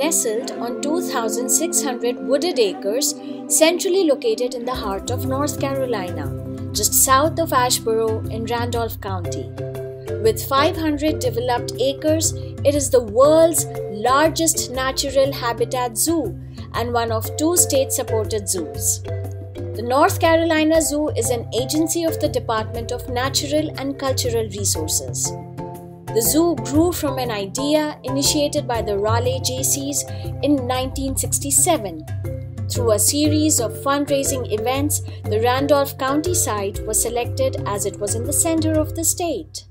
nestled on 2,600 wooded acres, centrally located in the heart of North Carolina, just south of Asheboro in Randolph County. With 500 developed acres, it is the world's largest natural habitat zoo and one of 2 state-supported zoos. The North Carolina Zoo is an agency of the Department of Natural and Cultural Resources. The zoo grew from an idea initiated by the Raleigh JCs in 1967. Through a series of fundraising events, the Randolph County site was selected as it was in the center of the state.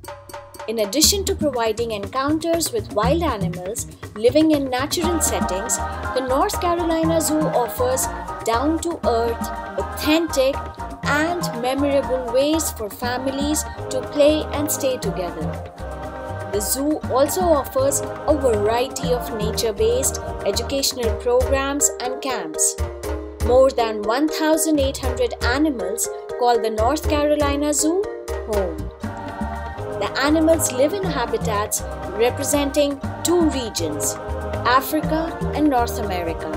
In addition to providing encounters with wild animals living in natural settings, the North Carolina Zoo offers down-to-earth, authentic, and memorable ways for families to play and stay together. The zoo also offers a variety of nature-based educational programs and camps. More than 1,800 animals call the North Carolina Zoo home. The animals live in habitats representing 2 regions, Africa and North America,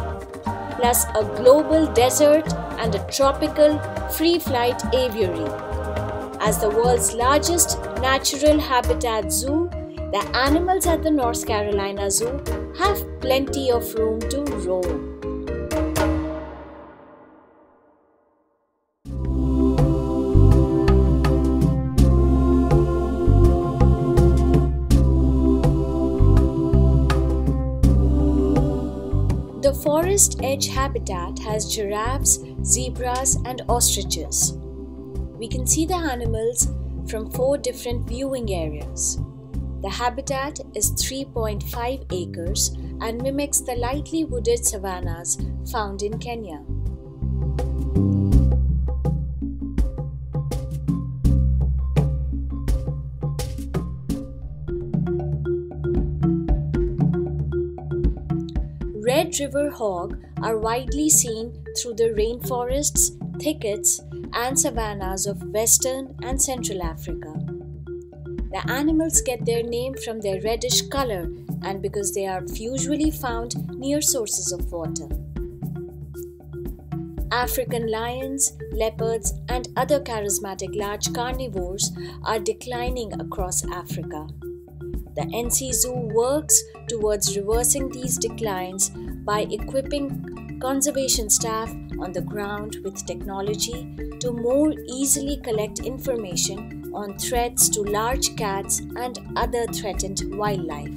plus a global desert and a tropical free-flight aviary. As the world's largest natural habitat zoo, the animals at the North Carolina Zoo have plenty of room to roam. The forest edge habitat has giraffes, zebras, and ostriches. We can see the animals from 4 different viewing areas. The habitat is 3.5 acres and mimics the lightly wooded savannas found in Kenya. Red river hog are widely seen through the rainforests, thickets, and savannas of Western and Central Africa. The animals get their name from their reddish color and because they are usually found near sources of water. African lions, leopards, and other charismatic large carnivores are declining across Africa. The NC Zoo works towards reversing these declines by equipping conservation staff on the ground with technology to more easily collect information on threats to large cats and other threatened wildlife.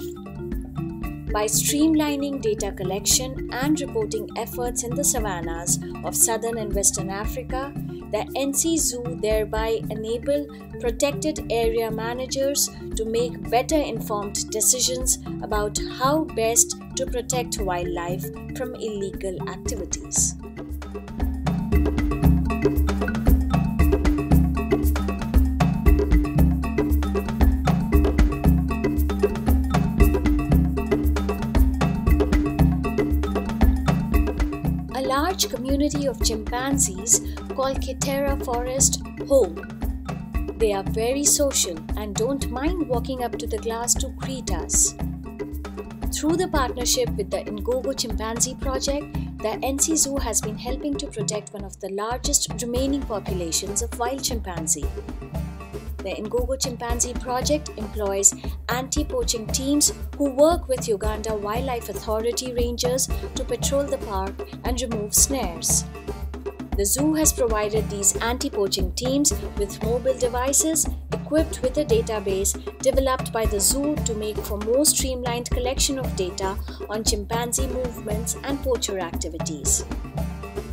By streamlining data collection and reporting efforts in the savannas of southern and western Africa, the NC Zoo thereby enable protected area managers to make better informed decisions about how best to protect wildlife from illegal activities. A large community of chimpanzees call Kitera Forest home. They are very social and don't mind walking up to the glass to greet us. Through the partnership with the Ngogo Chimpanzee Project, the NC Zoo has been helping to protect one of the largest remaining populations of wild chimpanzee. The Ngogo Chimpanzee Project employs anti-poaching teams who work with Uganda Wildlife Authority rangers to patrol the park and remove snares. The zoo has provided these anti-poaching teams with mobile devices equipped with a database developed by the zoo to make for more streamlined collection of data on chimpanzee movements and poacher activities.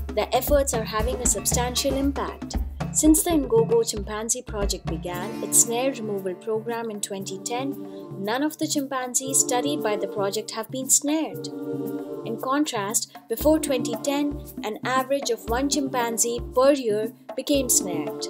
The efforts are having a substantial impact. Since the Ngogo Chimpanzee Project began its snare removal program in 2010, none of the chimpanzees studied by the project have been snared. In contrast, before 2010, an average of 1 chimpanzee per year became snared.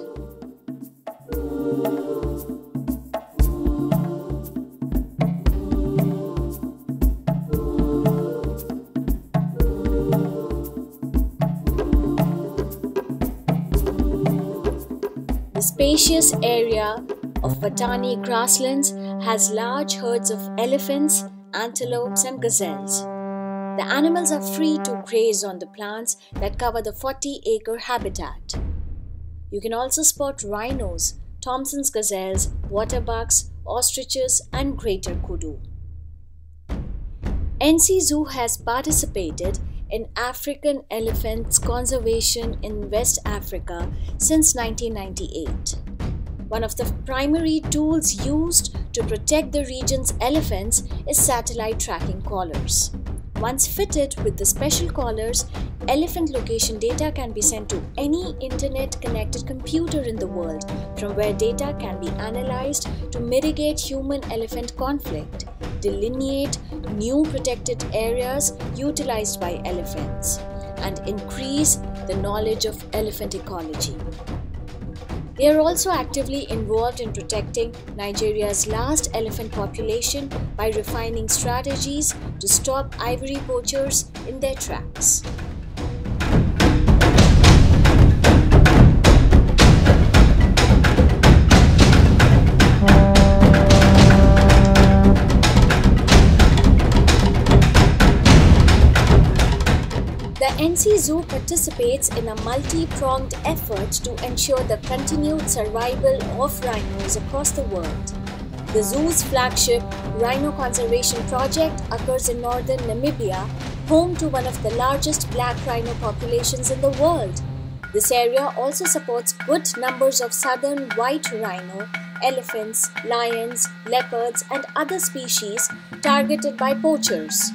The spacious area of Watani grasslands has large herds of elephants, antelopes, and gazelles. The animals are free to graze on the plants that cover the 40-acre habitat. You can also spot rhinos, Thompson's gazelles, waterbucks, ostriches, and greater kudu. NC Zoo has participated in African elephants conservation in West Africa since 1998. One of the primary tools used to protect the region's elephants is satellite tracking collars. Once fitted with the special collars, elephant location data can be sent to any internet-connected computer in the world, from where data can be analyzed to mitigate human-elephant conflict, delineate new protected areas utilized by elephants, and increase the knowledge of elephant ecology. They are also actively involved in protecting Nigeria's last elephant population by refining strategies to stop ivory poachers in their tracks. The NC Zoo participates in a multi-pronged effort to ensure the continued survival of rhinos across the world. The zoo's flagship Rhino Conservation Project occurs in northern Namibia, home to one of the largest black rhino populations in the world. This area also supports good numbers of southern white rhino, elephants, lions, leopards, and other species targeted by poachers.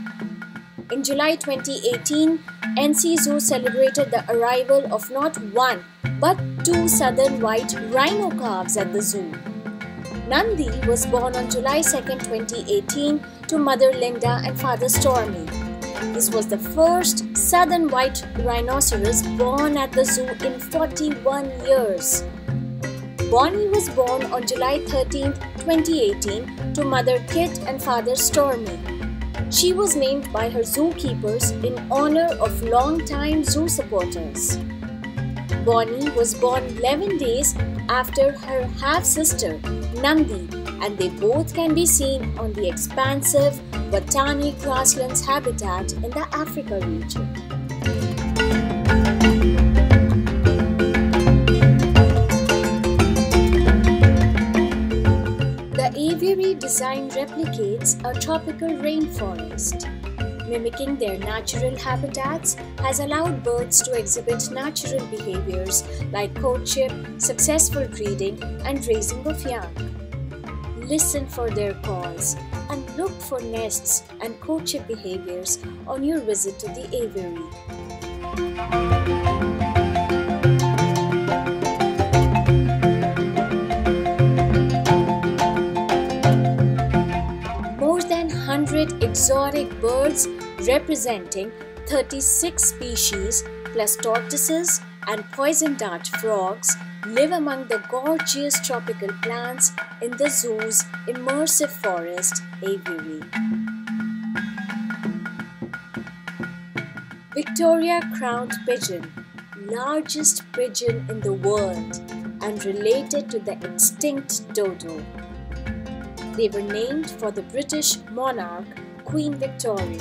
In July 2018, NC Zoo celebrated the arrival of not one but two southern white rhino calves at the zoo. Nandi was born on July 2, 2018 to mother Linda and father Stormy. This was the first southern white rhinoceros born at the zoo in 41 years. Bonnie was born on July 13, 2018 to mother Kit and father Stormy. She was named by her zookeepers in honor of long-time zoo supporters. Bonnie was born 11 days after her half-sister, Nandi, and they both can be seen on the expansive Watani grasslands habitat in the Africa region. The aviary design replicates a tropical rainforest. Mimicking their natural habitats has allowed birds to exhibit natural behaviors like courtship, successful breeding, and raising of young. Listen for their calls and look for nests and courtship behaviors on your visit to the aviary. More than 100 exotic birds representing 36 species plus tortoises and poison dart frogs live among the gorgeous tropical plants in the zoo's immersive forest aviary. Victoria crowned pigeon, largest pigeon in the world and related to the extinct dodo. They were named for the British monarch Queen Victoria.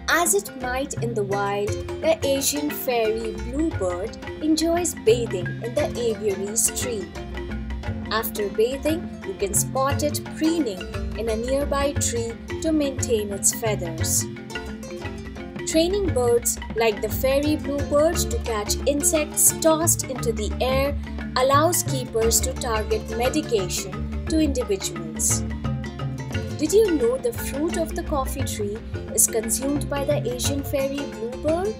As it might in the wild, the Asian fairy bluebird enjoys bathing in the aviary's stream. After bathing, you can spot it preening in a nearby tree to maintain its feathers. Training birds like the fairy bluebird to catch insects tossed into the air allows keepers to target medication to individuals. Did you know the fruit of the coffee tree is consumed by the Asian fairy bluebird?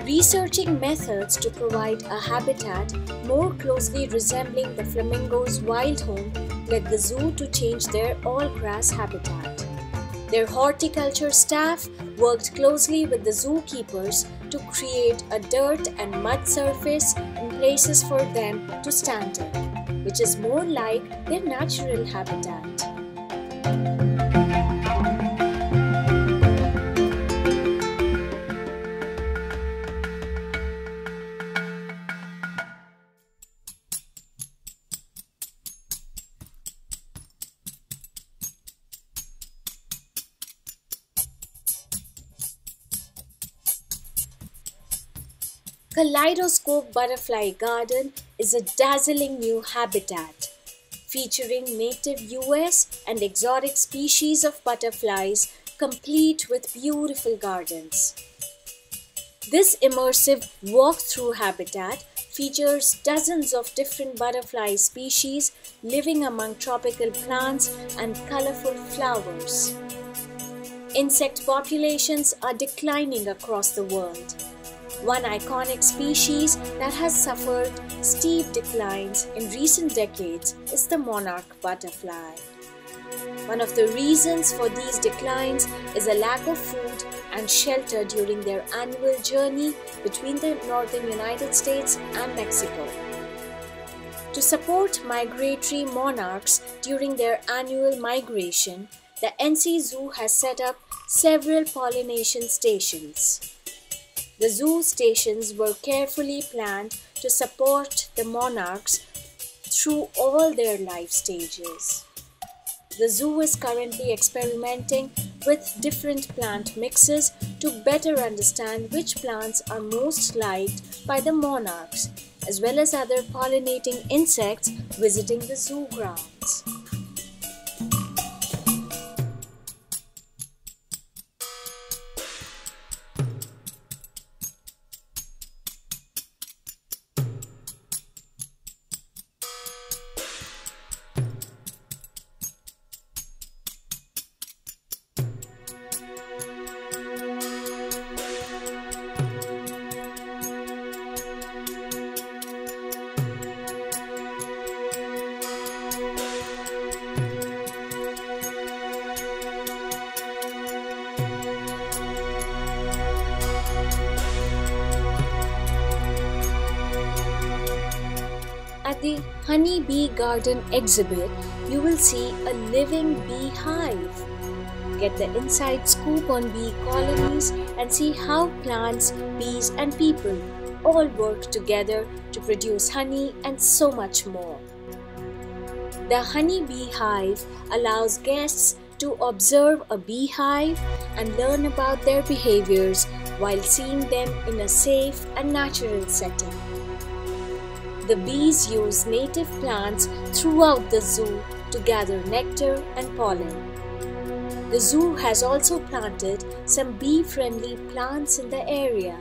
Researching methods to provide a habitat more closely resembling the flamingo's wild home led the zoo to change their all-grass habitat. Their horticulture staff worked closely with the zookeepers to create a dirt and mud surface in places for them to stand in, which is more like their natural habitat. Kaleidoscope Butterfly Garden is a dazzling new habitat featuring native US and exotic species of butterflies, complete with beautiful gardens. This immersive walk-through habitat features dozens of different butterfly species living among tropical plants and colorful flowers. Insect populations are declining across the world. One iconic species that has suffered steep declines in recent decades is the monarch butterfly. One of the reasons for these declines is a lack of food and shelter during their annual journey between the northern United States and Mexico. To support migratory monarchs during their annual migration, the NC Zoo has set up several pollination stations. The zoo stations were carefully planned to support the monarchs through all their life stages. The zoo is currently experimenting with different plant mixes to better understand which plants are most liked by the monarchs, as well as other pollinating insects visiting the zoo grounds. At the Honey Bee Garden exhibit, you will see a living beehive. Get the inside scoop on bee colonies and see how plants, bees, and people all work together to produce honey and so much more. The Honey Bee Hive allows guests to observe a beehive and learn about their behaviors while seeing them in a safe and natural setting. The bees use native plants throughout the zoo to gather nectar and pollen. The zoo has also planted some bee-friendly plants in the area.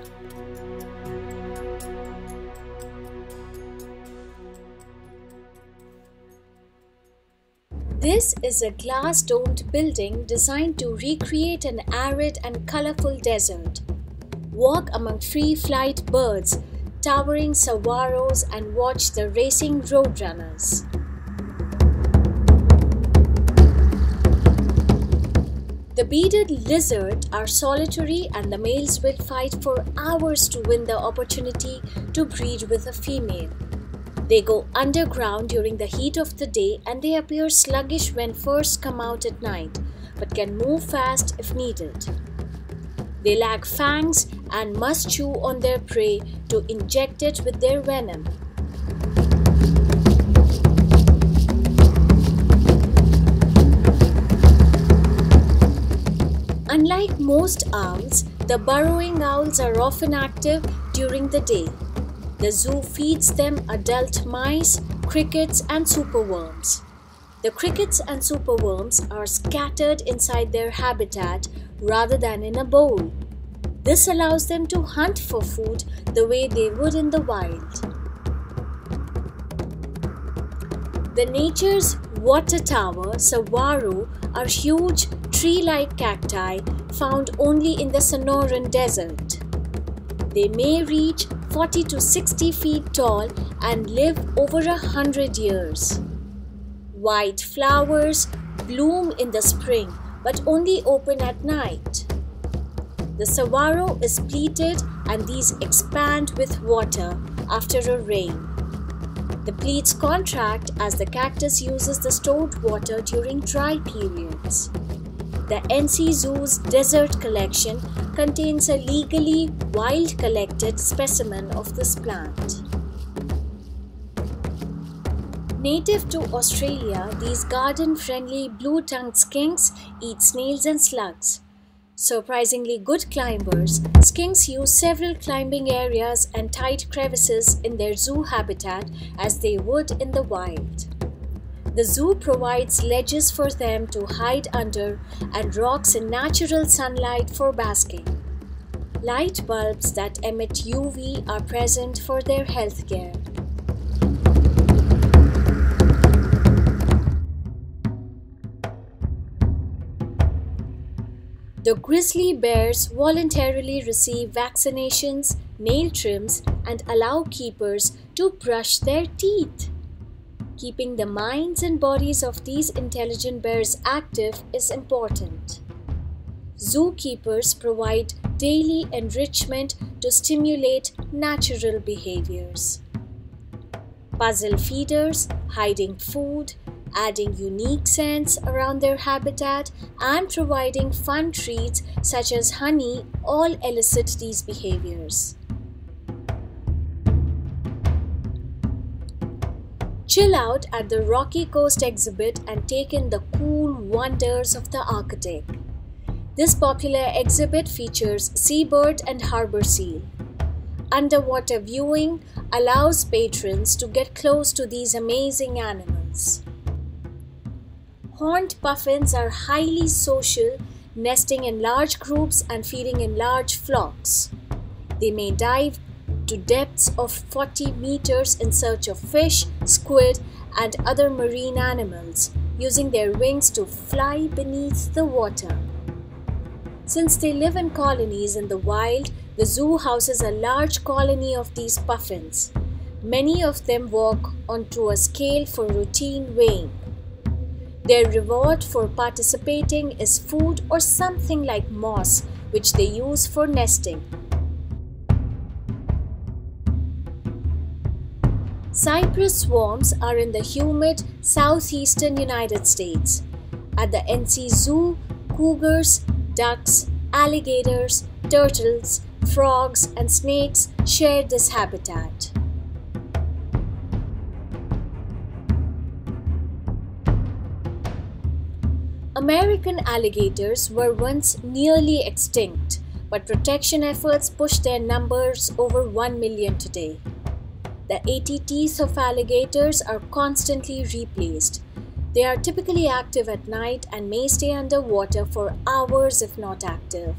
This is a glass-domed building designed to recreate an arid and colorful desert. Walk among free-flight birds, towering saguaros, and watch the racing roadrunners. The bearded lizards are solitary and the males will fight for hours to win the opportunity to breed with a female. They go underground during the heat of the day and they appear sluggish when first come out at night, but can move fast if needed. They lack fangs and must chew on their prey to inject it with their venom. Unlike most owls, the burrowing owls are often active during the day. The zoo feeds them adult mice, crickets, and superworms. The crickets and superworms are scattered inside their habitat rather than in a bowl. This allows them to hunt for food the way they would in the wild. The nature's water tower, saguaro, are huge tree-like cacti found only in the Sonoran Desert. They may reach 40 to 60 feet tall and live over 100 years. White flowers bloom in the spring but only open at night. The saguaro is pleated and these expand with water after a rain. The pleats contract as the cactus uses the stored water during dry periods. The NC Zoo's desert collection contains a legally wild collected specimen of this plant. Native to Australia, these garden-friendly blue-tongued skinks eat snails and slugs. Surprisingly good climbers, skinks use several climbing areas and tight crevices in their zoo habitat as they would in the wild. The zoo provides ledges for them to hide under and rocks in natural sunlight for basking. Light bulbs that emit UV are present for their health care. The grizzly bears voluntarily receive vaccinations, nail trims, and allow keepers to brush their teeth. Keeping the minds and bodies of these intelligent bears active is important. Zookeepers provide daily enrichment to stimulate natural behaviors. Puzzle feeders, hiding food, adding unique scents around their habitat, and providing fun treats such as honey all elicit these behaviors. Chill out at the Rocky Coast exhibit and take in the cool wonders of the Arctic. This popular exhibit features seabird and harbor seal. Underwater viewing allows patrons to get close to these amazing animals. Horned puffins are highly social, nesting in large groups and feeding in large flocks. They may dive to depths of 40 meters in search of fish, squid, and other marine animals, using their wings to fly beneath the water. Since they live in colonies in the wild, the zoo houses a large colony of these puffins. Many of them walk onto a scale for routine weighing. Their reward for participating is food or something like moss, which they use for nesting. Cypress swarms are in the humid southeastern United States. At the NC Zoo, cougars, ducks, alligators, turtles, frogs, and snakes share this habitat. American alligators were once nearly extinct, but protection efforts pushed their numbers over 1 million today. The 80 teeth of alligators are constantly replaced. They are typically active at night and may stay underwater for hours if not active.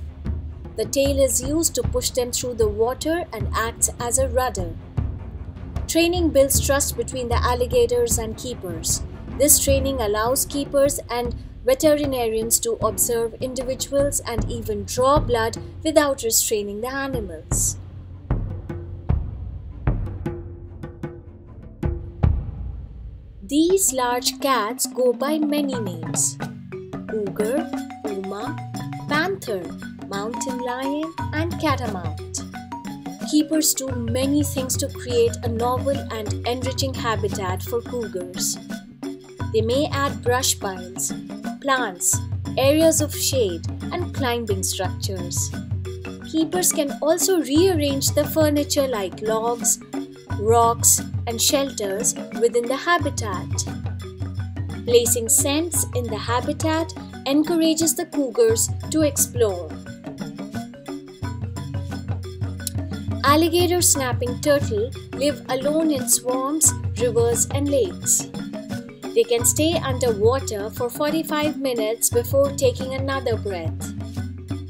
The tail is used to push them through the water and acts as a rudder. Training builds trust between the alligators and keepers. This training allows keepers and veterinarians to observe individuals and even draw blood without restraining the animals. These large cats go by many names: cougar, puma, panther, mountain lion, and catamount. Keepers do many things to create a novel and enriching habitat for cougars. They may add brush piles, plants, areas of shade, and climbing structures. Keepers can also rearrange the furniture like logs, rocks, and shelters within the habitat. Placing scents in the habitat encourages the cougars to explore. Alligator snapping turtle live alone in swamps, rivers, and lakes. They can stay underwater for 45 minutes before taking another breath.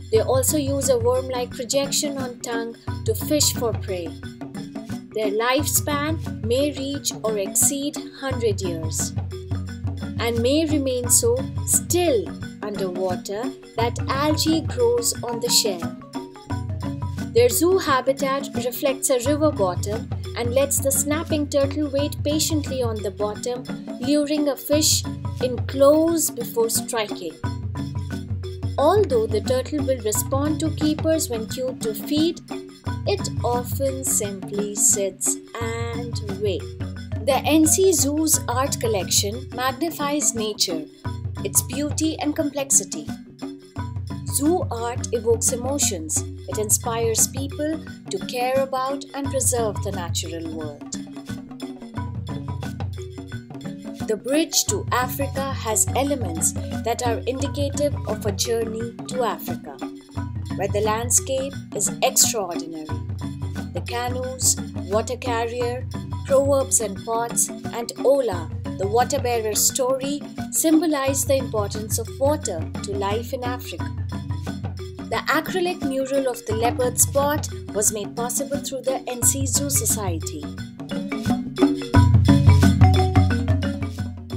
They also use a worm-like projection on tongue to fish for prey. Their lifespan may reach or exceed 100 years and may remain so still underwater that algae grows on the shell. Their zoo habitat reflects a river bottom and lets the snapping turtle wait patiently on the bottom, luring a fish in close before striking. Although the turtle will respond to keepers when cued to feed, it often simply sits and waits. The NC Zoo's art collection magnifies nature, its beauty and complexity. Zoo art evokes emotions. It inspires people to care about and preserve the natural world. The bridge to Africa has elements that are indicative of a journey to Africa. where the landscape is extraordinary. The canoes, water carrier, proverbs and pots, and Ola, the water bearer's story, symbolize the importance of water to life in Africa. The acrylic mural of the leopard spot was made possible through the NC Zoo Society.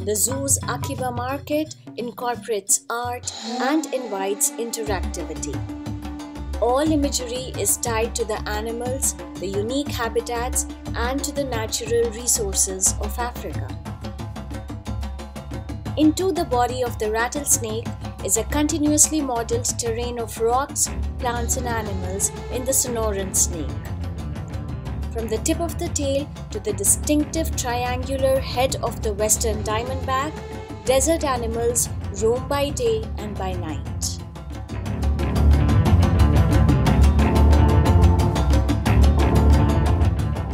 The zoo's Akiba Market incorporates art and invites interactivity. All imagery is tied to the animals, the unique habitats, and to the natural resources of Africa. Into the body of the rattlesnake is a continuously modeled terrain of rocks, plants, and animals in the Sonoran snake. From the tip of the tail to the distinctive triangular head of the western diamondback, desert animals roam by day and by night.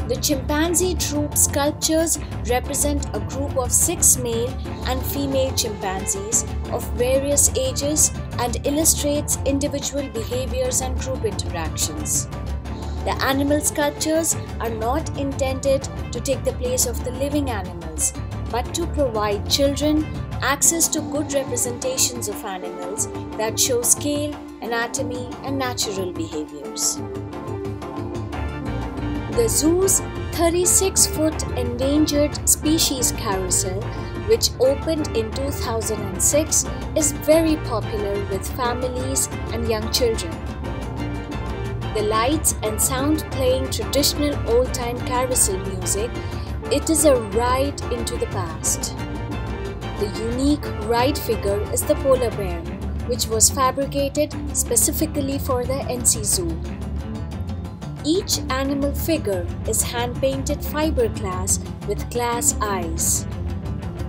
The chimpanzee troop sculptures represent a group of 6 male and female chimpanzees of various ages and illustrates individual behaviors and group interactions. The animal sculptures are not intended to take the place of the living animals, but to provide children access to good representations of animals that show scale, anatomy, and natural behaviors. The zoo's 36-foot endangered species carousel, which opened in 2006, is very popular with families and young children. The lights and sound playing traditional old-time carousel music, it is a ride into the past. The unique ride figure is the polar bear, which was fabricated specifically for the NC Zoo. Each animal figure is hand-painted fiberglass with glass eyes.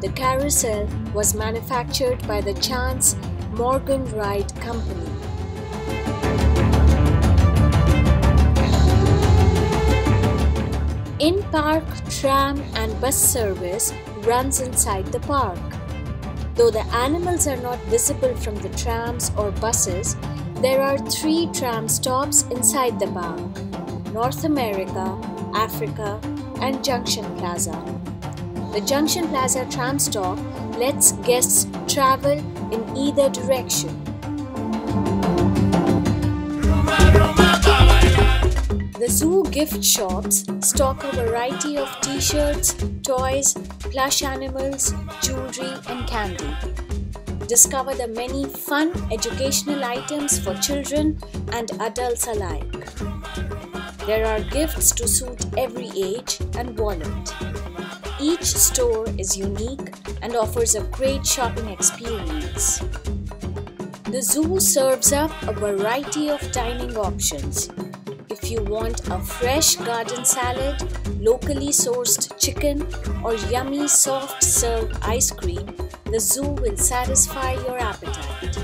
The carousel was manufactured by the Chance Morgan Ride Company. In-park tram and bus service runs inside the park. Though the animals are not visible from the trams or buses, there are 3 tram stops inside the park: North America, Africa, and Junction Plaza. The Junction Plaza tram stop lets guests travel in either direction. The zoo gift shops stock a variety of t-shirts, toys, plush animals, jewelry, and candy. Discover the many fun educational items for children and adults alike. There are gifts to suit every age and wallet. Each store is unique and offers a great shopping experience. The zoo serves up a variety of dining options. If you want a fresh garden salad, locally sourced chicken, or yummy soft-serve ice cream, the zoo will satisfy your appetite.